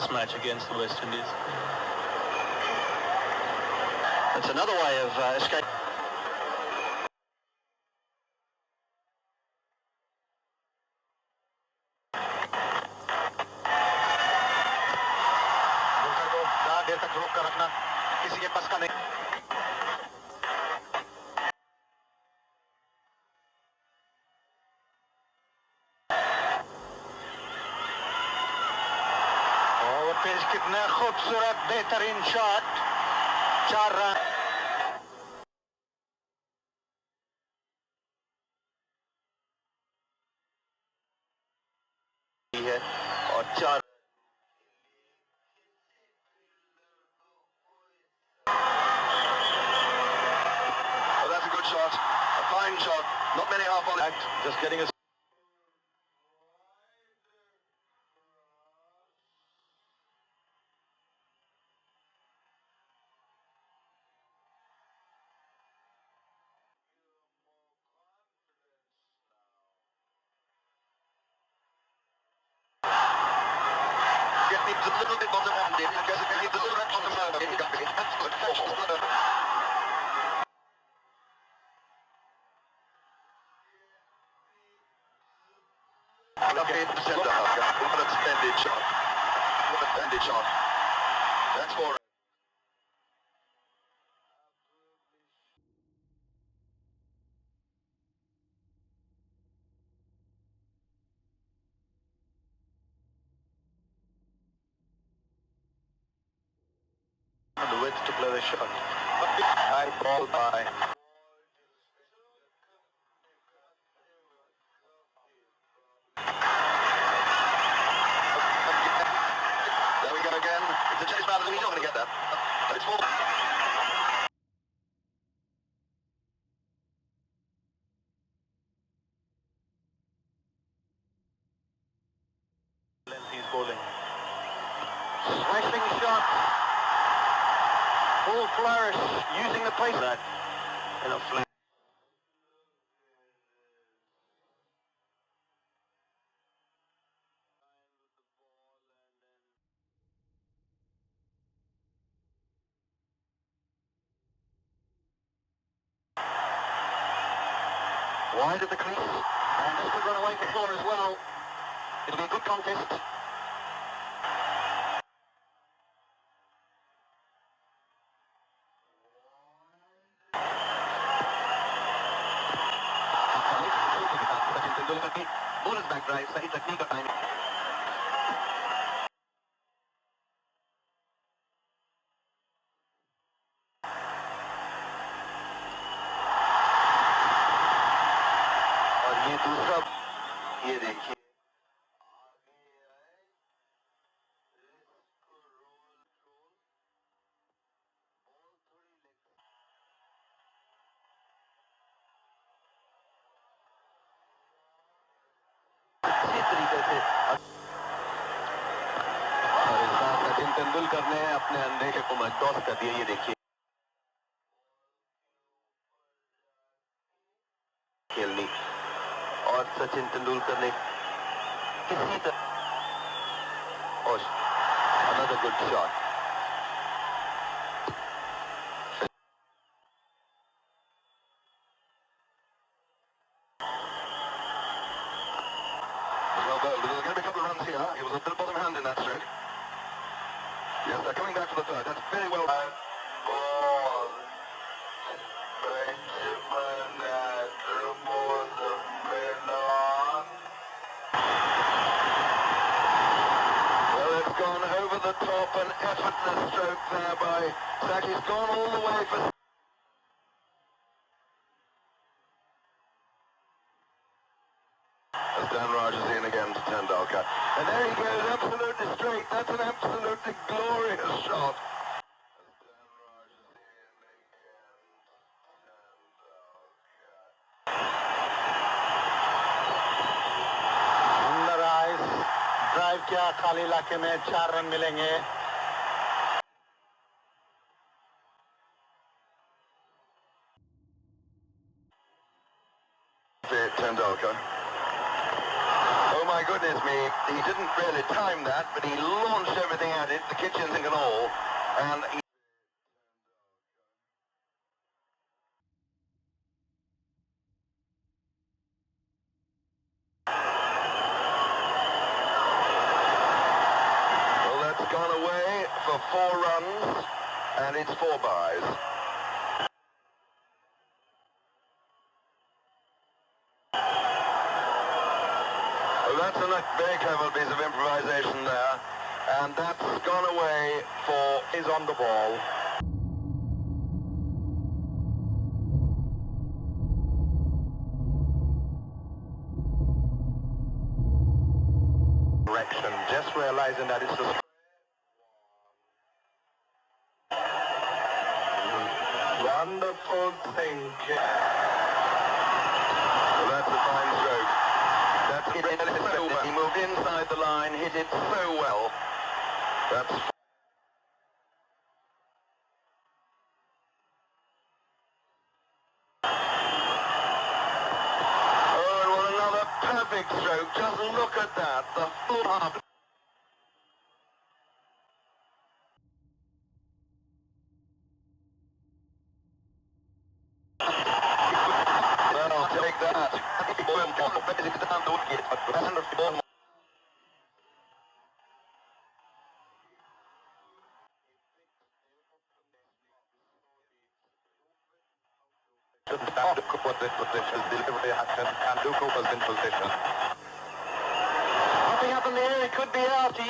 Test match against the West Indies. That's another way of escape. देर तक रोक कर रखना किसी के पास का नहीं. और पेश कितना खूबसूरत बेहतरीन शॉट. 4 रन. है और 4. Shot, a fine shot, not many half on act, just getting us. Get me a little bit bottom on there, because it needs a little bit bottom on there. That's good. What a splendid shot. What a splendid shot. That's for the width to play the shot. High ball by. Again, it's a chase battle, and he's not going to get that. It's full. He's bowling. Smashing shot. Full flourish, using the pace. That in a flat. Wide at the crease, and this could run away from the floor as well. It'll be a good contest. Sachin Tendulkar की bonus back drive सही तकनीक और timing. और ये दूसरा, ये देखिए. अच्छी तरीके से और इस बार सचिन तेंदुलकर ने अपने अंधेरे को मजबूत कर दिया. ये देखिए खेलनी और सचिन तेंदुलकर ने किसी तरह और another good shot. There's going to be a couple of runs here. It was a bit bottom hand in that stroke. Yes, they're coming back for the third. That's very well done. Well, it's gone over the top, an effortless stroke there by Sachin. He's gone all the way for... Dan Raj is in again to Tendulkar. And there he goes, absolutely straight. That's an absolutely glorious shot. Dan Raj is in again, Tendulkar. Under eyes, drive किया खाली इलाके में 4 run मिलेंगे. Tendulkar. Oh my goodness me, he didn't really time that, but he launched everything at the kitchen sink and all, and well, that's gone away for 4 runs, and it's 4 byes. Well, that's a very clever piece of improvisation there, and that's gone away for is on the ball. Direction, just realizing that it's a wonderful thing. Well, that's a fine stroke. That's hit it so well. He moved inside the line, hit it so well. That's oh, and what another perfect stroke. Just look at that. The full half. Well, I'll take that. Basically down the wicket. Delivery and Tendulkar was in position. Hopping up in the air, it could be out to you.